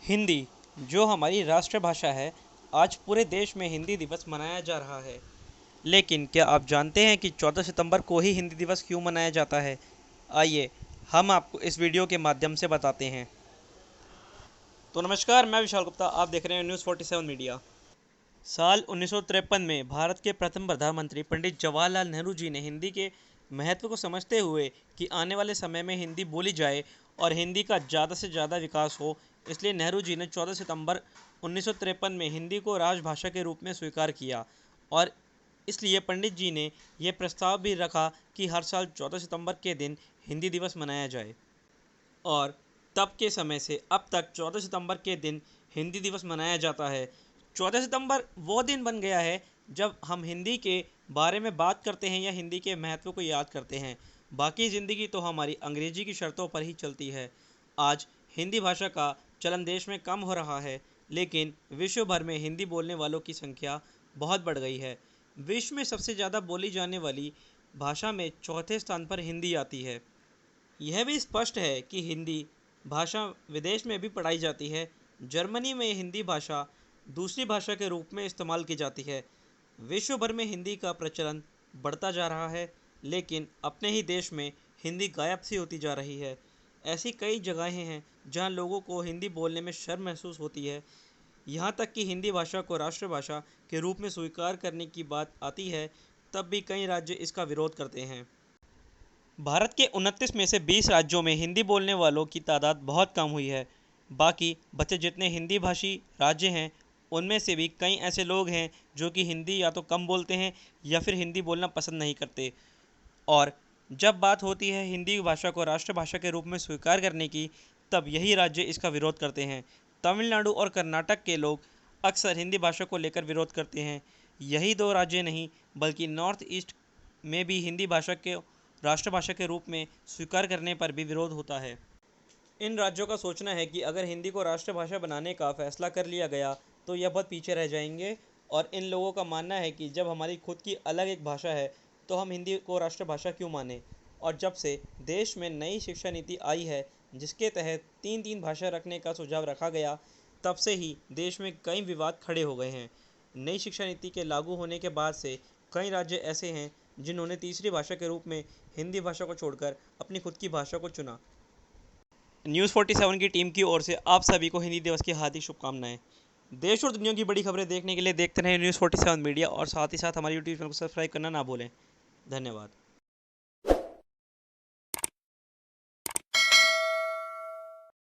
हिंदी, जो हमारी राष्ट्रभाषा है, आज पूरे देश में हिंदी दिवस मनाया जा रहा है। लेकिन क्या आप जानते हैं कि 14 सितंबर को ही हिंदी दिवस क्यों मनाया जाता है? आइए, हम आपको इस वीडियो के माध्यम से बताते हैं। तो नमस्कार, मैं विशाल गुप्ता, आप देख रहे हैं न्यूज़ 47 मीडिया। साल 1953 में भारत के प्रथम प्रधानमंत्री पंडित जवाहरलाल नेहरू जी ने हिंदी के महत्व को समझते हुए कि आने वाले समय में हिंदी बोली जाए और हिंदी का ज़्यादा से ज़्यादा विकास हो, इसलिए नेहरू जी ने 14 सितंबर 1953 में हिंदी को राजभाषा के रूप में स्वीकार किया। और इसलिए पंडित जी ने यह प्रस्ताव भी रखा कि हर साल 14 सितंबर के दिन हिंदी दिवस मनाया जाए। और तब के समय से अब तक 14 सितंबर के दिन हिंदी दिवस मनाया जाता है। 14 सितंबर वो दिन बन गया है जब हम हिंदी के बारे में बात करते हैं या हिंदी के महत्व को याद करते हैं। बाकी ज़िंदगी तो हमारी अंग्रेजी की शर्तों पर ही चलती है। आज हिंदी भाषा का चलन देश में कम हो रहा है, लेकिन विश्व भर में हिंदी बोलने वालों की संख्या बहुत बढ़ गई है। विश्व में सबसे ज़्यादा बोली जाने वाली भाषा में चौथे स्थान पर हिंदी आती है। यह भी स्पष्ट है कि हिंदी भाषा विदेश में भी पढ़ाई जाती है। जर्मनी में हिंदी भाषा दूसरी भाषा के रूप में इस्तेमाल की जाती है। विश्व भर में हिंदी का प्रचलन बढ़ता जा रहा है, लेकिन अपने ही देश में हिंदी गायब सी होती जा रही है। ऐसी कई जगहें हैं जहां लोगों को हिंदी बोलने में शर्म महसूस होती है। यहाँ तक कि हिंदी भाषा को राष्ट्रभाषा के रूप में स्वीकार करने की बात आती है, तब भी कई राज्य इसका विरोध करते हैं। भारत के 29 में से 20 राज्यों में हिंदी बोलने वालों की तादाद बहुत कम हुई है। बाकी बचे जितने हिंदी भाषी राज्य हैं, उनमें से भी कई ऐसे लोग हैं जो कि हिंदी या तो कम बोलते हैं या फिर हिंदी बोलना पसंद नहीं करते। और जब बात होती है हिंदी भाषा को राष्ट्रभाषा के रूप में स्वीकार करने की, तब यही राज्य इसका विरोध करते हैं। तमिलनाडु और कर्नाटक के लोग अक्सर हिंदी भाषा को लेकर विरोध करते हैं। यही दो राज्य नहीं, बल्कि नॉर्थ ईस्ट में भी हिंदी भाषा के राष्ट्रभाषा के रूप में स्वीकार करने पर भी विरोध होता है। इन राज्यों का सोचना है कि अगर हिंदी को राष्ट्रभाषा बनाने का फैसला कर लिया गया तो यह बहुत पीछे रह जाएंगे। और इन लोगों का मानना है कि जब हमारी खुद की अलग एक भाषा है तो हम हिंदी को राष्ट्रभाषा क्यों माने। और जब से देश में नई शिक्षा नीति आई है, जिसके तहत तीन तीन भाषा रखने का सुझाव रखा गया, तब से ही देश में कई विवाद खड़े हो गए हैं। नई शिक्षा नीति के लागू होने के बाद से कई राज्य ऐसे हैं जिन्होंने तीसरी भाषा के रूप में हिंदी भाषा को छोड़कर अपनी खुद की भाषा को चुना। न्यूज़ 47 की टीम की ओर से आप सभी को हिंदी दिवस की हार्दिक शुभकामनाएं। देश और दुनिया की बड़ी खबरें देखने के लिए देखते रहें न्यूज़ 47 मीडिया और साथ ही साथ हमारी यूट्यूब चैनल को सब्सक्राइब करना ना भूलें। धन्यवाद।